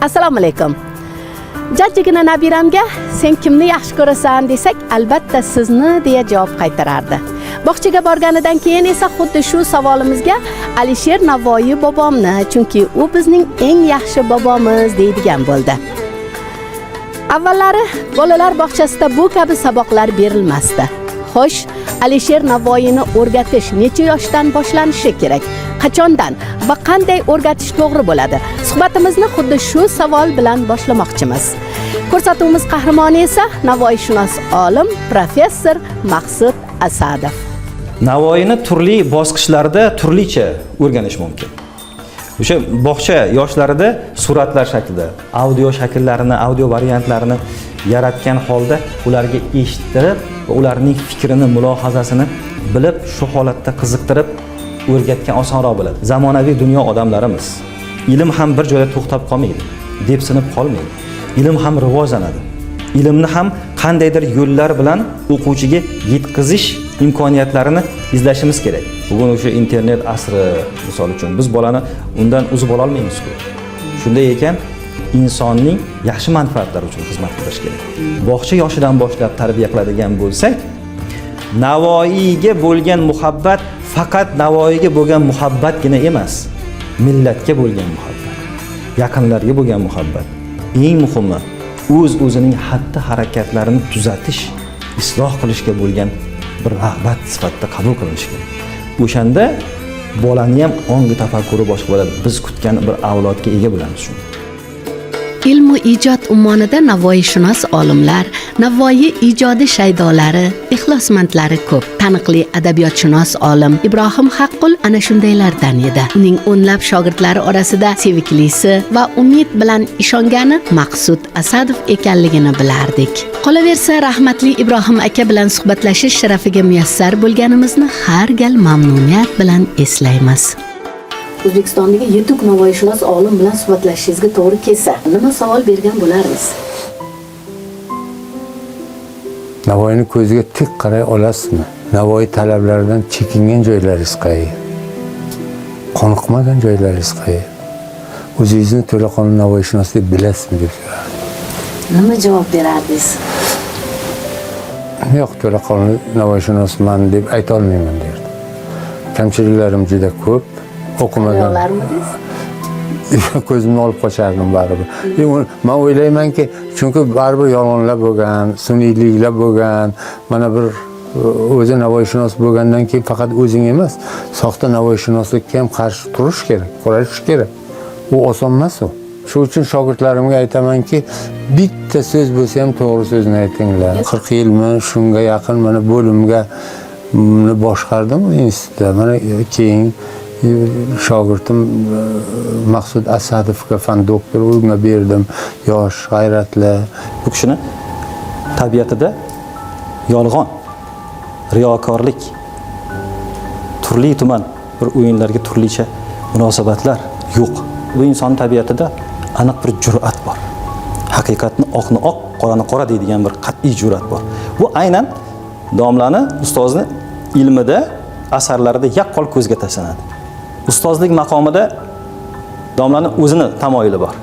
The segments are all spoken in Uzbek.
Assalomu alaykum. Jajjigina nabiramga sen kimni yaxshi ko'rasan desak, albatta sizni deya javob qaytarardi. Bog'chaga borganidan keyin esa xuddi shu savolimizga Alisher Navoiy bobomni, chunki u bizning eng yaxshi bobomiz deydigan bo'ldi. Avvallari bolalar bog'chasida bu kabi saboqlar berilmasdi. Xo'sh, Alisher Navoiyni o'rgatish necha yoshdan boshlanishi kerak? Qachondan va qanday o'rgatish to'g'ri bo'ladi? Suhbatimizni xuddi shu savol bilan boshlamoqchimiz. Ko'rsatuvimiz qahramoni esa Navoiyshunos olim professor Maqsud Asadov. Navoiyni turli bosqichlarda turlicha o'rganish mumkin. O'sha bog'cha yoshlarida suratlar shaklida, audio shakllarini, audio variantlarini yaratgan holda ularga eshittirib va ularning fikrini, mulohazasini bilib, shu holatda qiziqtirib o'rgatgan osonroq bo'ladi. Zamonaviy dunyo odamlarimiz ilm ham bir joyda to'xtab qolmaydi, depsinib qolmaydi. Ilm ham rivojlanadi. Ilmni ham qandaydir yo'llar bilan o'quvchiga yetkazish imkoniyatlarini izlashimiz kerak. Bugun o'sha internet asri, misol uchun biz bolani undan uzib ola olmaymiz-ku. Shunday ekan, insonning yaxshi manfaatlari uchun xizmat qilish kerak. Bog'cha yoshidan boshlab tarbiya qiladigan bo'lsak, Navoiyga bo'lgan muhabbat faqat Navoiyga bo'lgan muhabbatgina emas, millatga bo'lgan muhabbat, yaqinlarga bo'lgan muhabbat. Eng muhimi, o'zining xatti-harakatlarini tuzatish, isloh qilishga bo'lgan bir rag'bat sifatida qabul qilinishi kerak. O'shanda bolani ham ongi tafakkuri boshqa bo'ladi. Biz kutgan bir avlodga ega bo'lamiz shunda. Ilm va ijod ummonida Navoiyshunos olimlar, Navoiy ijodi shaydolari, ixlosmandlari ko'p. Taniqli adabiyotshunos olim Ibrohim Haqqul ana shundaylardan edi. Uning o'nlab shogirdlari orasida seviklisi va umid bilan ishongani Maqsud Asadov ekanligini bilardik. Qolaversa, rahmatli Ibrohim aka bilan suhbatlashish sharafiga muyassar bo'lganimizni har gal mamnuniyat bilan eslaymiz. O'zbekistondagi yetuk Navoiyshunos olim bilan suhbatlashishingizga to'g'ri kelsa, nima savol bergan bo'larsiz? Navoiyni ko'ziga tik qaray olasizmi? Navoiy talablaridan chekingan joylaringiz qayerda? Qoniqmagan joylaringiz qayerda? O'zingizni to'laqonli Navoiyshunos deb bilasizmi deb so'radi. Nima javob berardingiz? Yo'q, to'laqonli Navoiyshunosman deb ayta olmayman derdi. Kamchiliklarim juda ko'p. O'qimagan. Ko'zimni olib qochardim baribir. Men o'ylaymanki, chunki baribir yolg'onlar bo'lgan, sun'iyliklar bo'lgan, mana bir o'zi Navoiyshunos bo'lgandan keyin faqat o'zing emas, soxta Navoiyshunoslikka ham qarshi turish kerak, kurashish kerak. U oson emas u. Shuning uchun shogirdlarimga aytamanki, bitta so'z bo'lsa ham to'g'ri so'zni aytinglar. 40 yilmi shunga yaqin mana bo'limga boshqardim institutda. Mana keyin shogirdim Maqsud Asadovga fan doktor unga berdim. Yosh, g'ayratli. Bu kishini tabiatida yolg'on, riyokorlik, turli tuman bir o'yinlarga turlicha munosabatlar yo'q. Bu inson tabiatida aniq bir jur'at bor. Haqiqatni oqni oq, qorani qora deydigan bir qat'iy jur'at bor. Bu aynan domlani ustozni ilmida, asarlarida yaqqol ko'zga tashlanadi. Ustozlik maqomida domlaning o'zini tamoyili bor.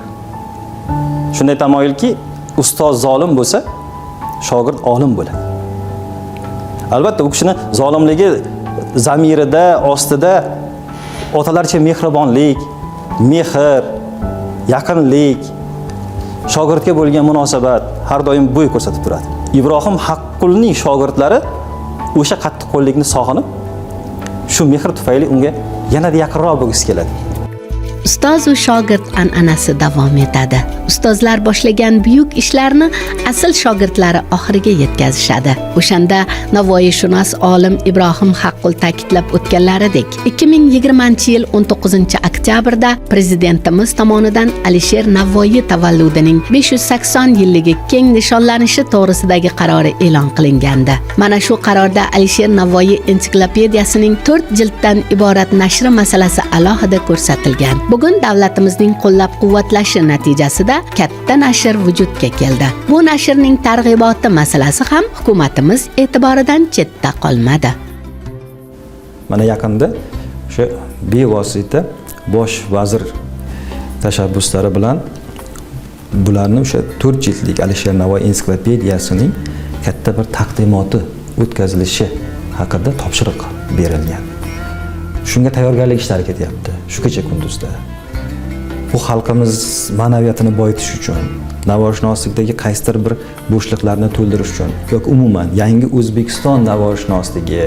Shunday tamoyilki, ustoz zolim bo'lsa, shogird olim bo'ladi. Albatta, u kishini zolimligi zamirida, ostida otalarcha mehribonlik, mehr, yaqinlik, shogirdga bo'lgan munosabat har doim bo'y ko'rsatib turadi. Ibrohim Haqqulning shogirdlari o'sha qattiqqo'llikni sog'inib, shu mehr tufayli unga yanada yaqinroq bo'lgisi keladi. Ustoz va shogird an'anasi davom etadi. Ustozlar boshlagan buyuk ishlarni asl shogirdlari oxiriga yetkazishadi. O'shanda Navoiyshunos olim Ibrohim Haqqul ta'kidlab o'tganlaridek, 2020-yil 19-oktyabrda prezidentimiz tomonidan Alisher Navoiy tavalludining 580 yilligi keng nishonlanishi to'g'risidagi qarori e'lon qilingandi. Mana shu qarorda Alisher Navoiy ensiklopediyasining 4 jilddan iborat nashri masalasi alohida ko'rsatilgan. Bugun davlatimizning qo'llab-quvvatlashi natijasida katta nashr vujudga keldi. Bu nashrning targ'iboti masalasi ham hukumatimiz e'tiboridan chetda qolmadi. Mana yaqinda o'sha bevosita bosh vazir tashabbuslari bilan bularni o'sha 4 jildlik Alisher Navoiy ensiklopediyasining katta bir taqdimoti o'tkazilishi haqida topshiriq berilgan. Shunga tayyorgarlik ishlari ketyapti shu kecha kunduzda. Bu xalqimiz ma'naviyatini boyitish uchun, navoiyshunoslikdagi qaysidir bir bo'shliqlarni to'ldirish uchun yoki umuman yangi O'zbekiston navoiyshunosligi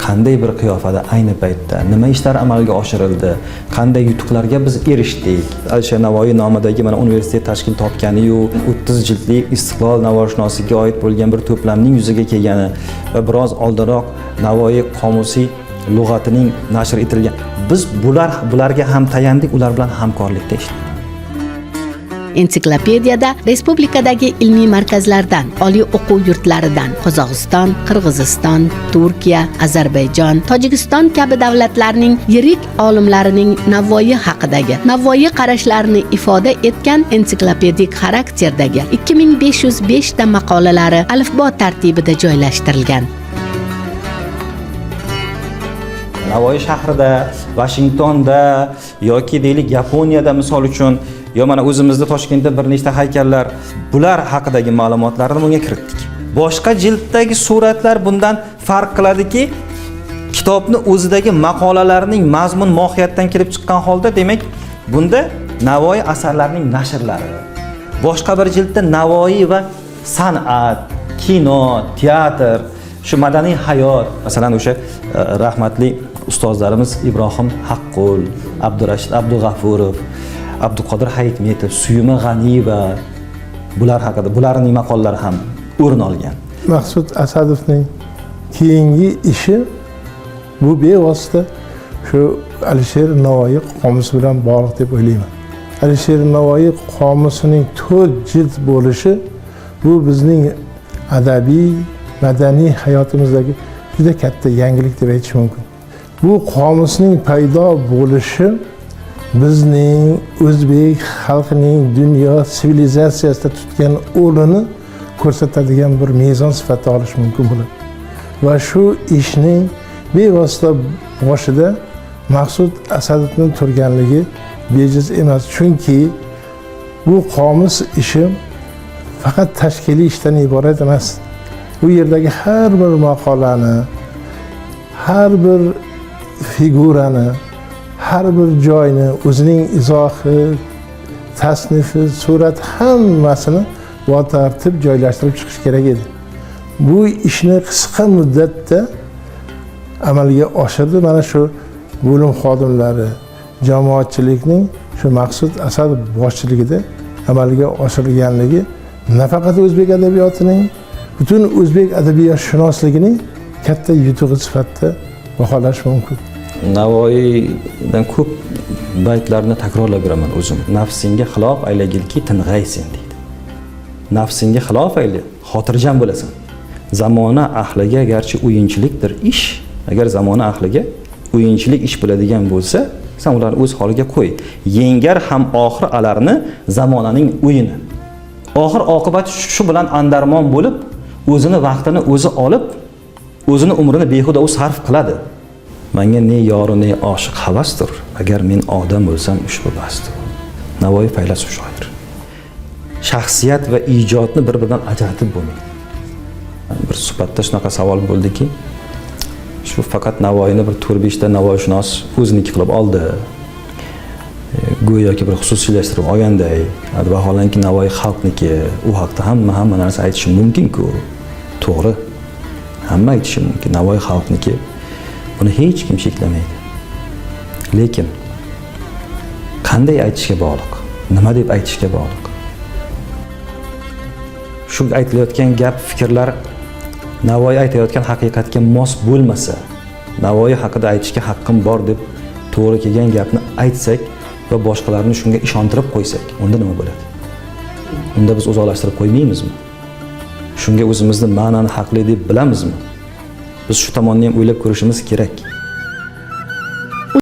qanday bir qiyofada ayni paytda nima ishlar amalga oshirildi, qanday yutuqlarga biz erishdik. Alisher Navoiy nomidagi mana universitet tashkil topgani-yu 30 jildlik Istiqlol navoiyshunosligiga oid bo'lgan bir to'plamning yuzaga kelgani va biroz oldinroq Navoiy qomusiy lug'atining nashr etilgan. Biz bularga ham tayandik, ular bilan hamkorlikda ishladik. Ensiklopediyada respublikadagi ilmiy markazlardan, oliy o'quv yurtlaridan Qozog'iston, Qirg'iziston, Turkiya, Ozarbayjon, Tojikiston kabi davlatlarning yirik olimlarining Navoiy haqidagi Navoiy qarashlarini ifoda etgan ensiklopedik xarakterdagi 2505 ta maqolalari alifbo tartibida joylashtirilgan. Navoiy shahrida, Vashingtonda yoki deylik Yaponiyada misol uchun yo mana o'zimizda Toshkentda bir nechta haykallar, bular haqidagi ma'lumotlarni bunga kiritdik. Boshqa jilddagi suratlar bundan farq qiladiki, kitobni o'zidagi maqolalarning mazmun mohiyatdan kelib chiqqan holda, demak, bunda Navoiy asarlarining nashrlari. Boshqa bir jildda Navoiy va san'at, kino, teatr, shu madaniy hayot, masalan o'sha rahmatli ustozlarimiz Ibrohim Haqqul, Abdurashid Abdug'afurov, Abduqodir Hayitmetov, Suyuma G'aniyeva, bular haqida, bularning maqollari ham o'rin olgan. Maqsud Asadovning keyingi ishi bu bevosita shu Alisher Navoiy qomusi bilan bog'liq deb o'ylayman. Alisher Navoiy qomusining 4 jild bo'lishi bu bizning adabiy, madaniy hayotimizdagi juda katta yangilik deb aytish mumkin. Bu qomusning paydo bo'lishi bizning o'zbek xalqining dunyo sivilizatsiyasida tutgan o'rnini ko'rsatadigan bir mezon sifatida olish mumkin bo'ladi. Va shu ishning bevosita boshida Maqsud Asadovning turganligi bejiz emas, chunki bu qomus ishi faqat tashkiliy ishdan iborat emas. Bu yerdagi har bir maqolani, har bir figurani, har bir joyni o'zining izohi, tasnifi, surat hammasini botartib joylashtirib chiqish kerak edi. Bu ishni qisqa muddatda amalga oshirdi. Mana shu bo'lim xodimlari, jamoatchilikning shu Maqsud Asadov boshchiligida amalga oshirilganligi nafaqat o'zbek adabiyotining, butun o'zbek adabiyotshunosligining katta yutug'i sifatida baholash mumkin. Navoiydan ko'p baytlarni takrorlab beraman o'zim. Nafsingga xilof aylagilki ting'aysen deydi. Nafsingga xilof ayla, xotirjam bo'lasan. Zamona ahliga garchi o'yinchilikdir ish, agar zamona ahliga o'yinchilik ish bo'ladigan bo'lsa, sen ularni o'z holiga qo'y. Yengar ham oxir alarni zamonaning o'yini. Oxir oqibat shu bilan andarmon bo'lib, o'zini vaqtini o'zi olib, o'zini umrini behuda u sarf qiladi. Menga ne yori ne oshiq havasdir, agar men odam bo'lsam ushbu basdir. Navoiy faylasuf shoir. Shaxsiyat va ijodni bir-biridan ajratib bo'lmaydi. Bir suhbatda shunaqa savol bo'ldiki, shu faqat Navoiyni bir 4-5 ta navoiyshunos o'ziniki qilib oldi. Go'yoki bir xususiylashtirib olganday, vaholanki Navoiy xalqniki, u haqda hamma narsa aytishi mumkin-ku. To'g'ri. Hamma aytishi mumkin. Navoiy xalqniki. Buni hech kim cheklamaydi. Lekin qanday aytishga bog'liq? Nima deb aytishga bog'liq? Shu aytilayotgan gap, fikrlar Navoiy aytayotgan haqiqatga mos bo'lmasa, Navoiy haqida aytishga haqqim bor deb to'g'ri kelgan gapni aytsak va boshqalarni shunga ishontirib qo'ysak, unda nima bo'ladi? Unda biz uzoqlashtirib qo'ymaymizmi? Shunga o'zimizni ma'nani haqli deb bilamizmi? Biz shu tomonni ham o'ylab ko'rishimiz kerak.